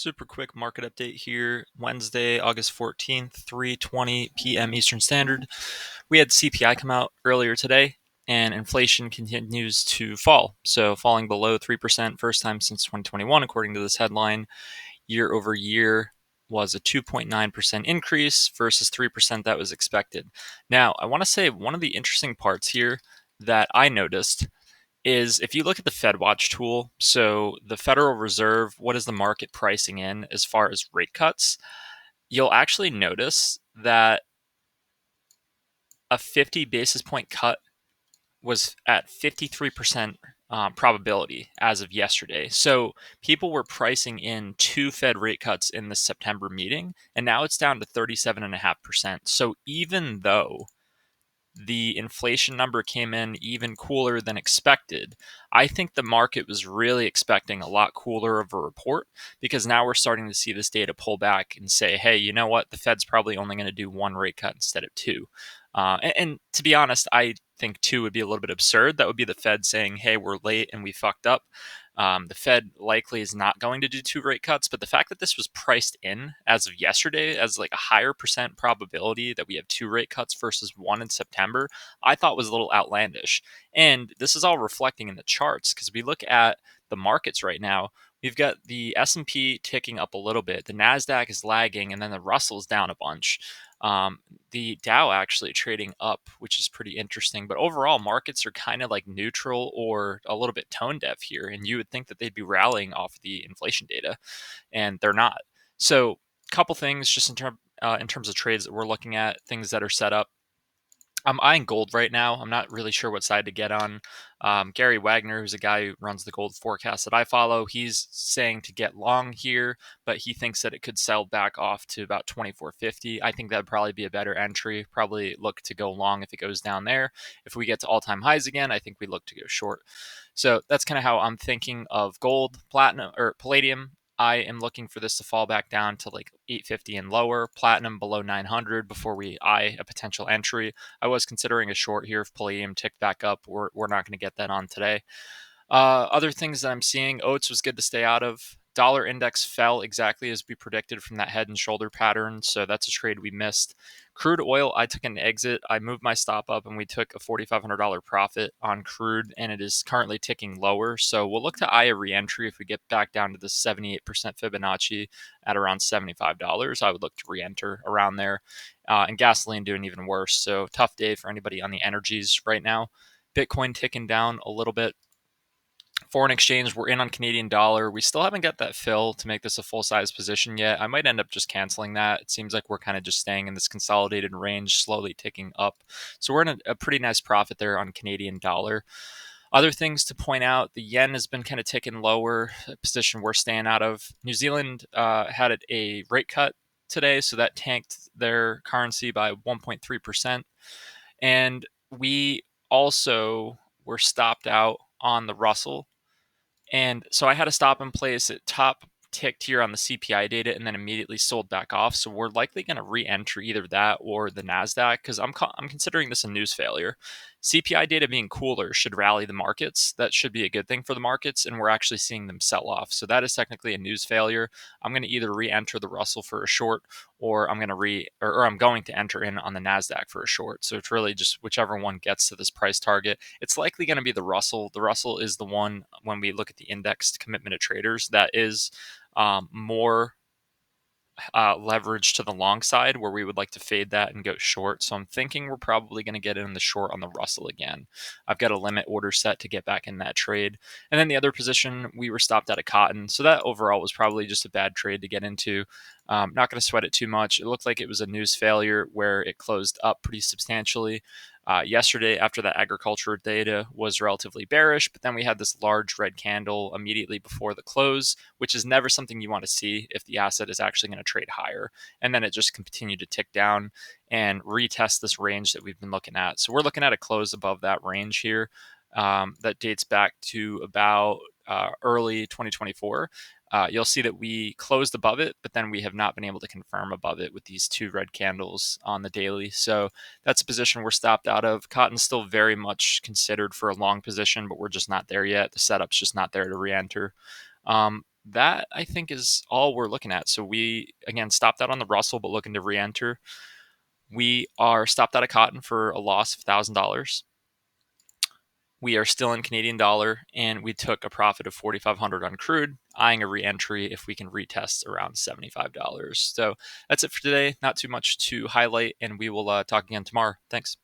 Super quick market update here. Wednesday, August 14th, 3:20 p.m. Eastern Standard. We had CPI come out earlier today, and inflation continues to fall. So falling below 3%, first time since 2021, according to this headline. Year over year was a 2.9% increase versus 3% that was expected. Now, I want to say one of the interesting parts here that I noticed is if you look at the FedWatch tool, so the Federal Reserve, what is the market pricing in as far as rate cuts? You'll actually notice that a 50 basis point cut was at 53% probability as of yesterday. So people were pricing in two Fed rate cuts in the September meeting, and now it's down to 37.5%. So even though the inflation number came in even cooler than expected, I think the market was really expecting a lot cooler of a report because now we're starting to see this data pull back and say, hey, you know what? The Fed's probably only going to do one rate cut instead of two. And to be honest, I think two would be a little bit absurd. That would be the Fed saying, hey, we're late and we fucked up. The Fed likely is not going to do two rate cuts, but the fact that this was priced in as of yesterday as like a higher percent probability that we have two rate cuts versus one in September, I thought was a little outlandish. And this is all reflecting in the charts because we look at the markets right now. We've got the S&P ticking up a little bit, the Nasdaq is lagging, and then the Russell's down a bunch. The Dow actually trading up, which is pretty interesting. But overall, markets are kind of like neutral or a little bit tone deaf here. And you would think that they'd be rallying off the inflation data, and they're not. So, a couple things just in terms of trades that we're looking at, things that are set up. I'm eyeing gold right now. I'm not really sure what side to get on. Gary Wagner, who's a guy who runs the gold forecast that I follow, he's saying to get long here, but he thinks that it could sell back off to about 24.50. I think that'd probably be a better entry. Probably look to go long if it goes down there. If we get to all-time highs again, I think we look to go short. So that's kind of how I'm thinking of gold, platinum, or palladium. I am looking for this to fall back down to like 850 and lower, platinum below 900 before we eye a potential entry. I was considering a short here if palladium ticked back up. We're not going to get that on today. Other things that I'm seeing, oats was good to stay out of. Dollar index fell exactly as we predicted from that head and shoulder pattern, so that's a trade we missed. Crude oil, I took an exit. I moved my stop up and we took a $4,500 profit on crude, and it is currently ticking lower. So we'll look to eye a reentry if we get back down to the 78% Fibonacci at around $75. I would look to reenter around there. And gasoline doing even worse. So tough day for anybody on the energies right now. Bitcoin ticking down a little bit. Foreign exchange, we're in on Canadian dollar. We still haven't got that fill to make this a full size position yet. I might end up just canceling that. It seems like we're kind of just staying in this consolidated range, slowly ticking up. So we're in a pretty nice profit there on Canadian dollar. Other things to point out, the yen has been kind of ticking lower, a position we're staying out of. New Zealand had a rate cut today, so that tanked their currency by 1.3%. And we also were stopped out on the Russell, and so I had a stop in place. It top ticked here on the CPI data and then immediately sold back off. So we're likely going to re-enter either that or the Nasdaq because I'm considering this a news failure. CPI data being cooler should rally the markets. That should be a good thing for the markets, and we're actually seeing them sell off. So that is technically a news failure. I'm going to either re-enter the Russell for a short, or I'm going to enter in on the Nasdaq for a short. So it's really just whichever one gets to this price target. It's likely going to be the Russell. The Russell is the one, when we look at the indexed commitment of traders, that is more leverage to the long side, where we would like to fade that and go short. So I'm thinking we're probably going to get in the short on the Russell again. I've got a limit order set to get back in that trade. And then the other position, we were stopped out of cotton. So that overall was probably just a bad trade to get into. Not going to sweat it too much. It looked like it was a news failure where it closed up pretty substantially. Yesterday, after that agriculture data was relatively bearish, but then we had this large red candle immediately before the close, which is never something you want to see if the asset is actually going to trade higher. And then it just continued to tick down and retest this range that we've been looking at. So we're looking at a close above that range here that dates back to about early 2024. You'll see that we closed above it, but then we have not been able to confirm above it with these two red candles on the daily. So that's a position we're stopped out of. Cotton's still very much considered for a long position, but we're just not there yet. The setup's just not there to re-enter. that I think is all we're looking at. So we, again, stopped out on the Russell, but looking to re-enter. We are stopped out of cotton for a loss of $1,000. We are still in Canadian dollar, and we took a profit of 4,500 on crude, eyeing a re-entry if we can retest around $75. So that's it for today. Not too much to highlight, and we will talk again tomorrow. Thanks.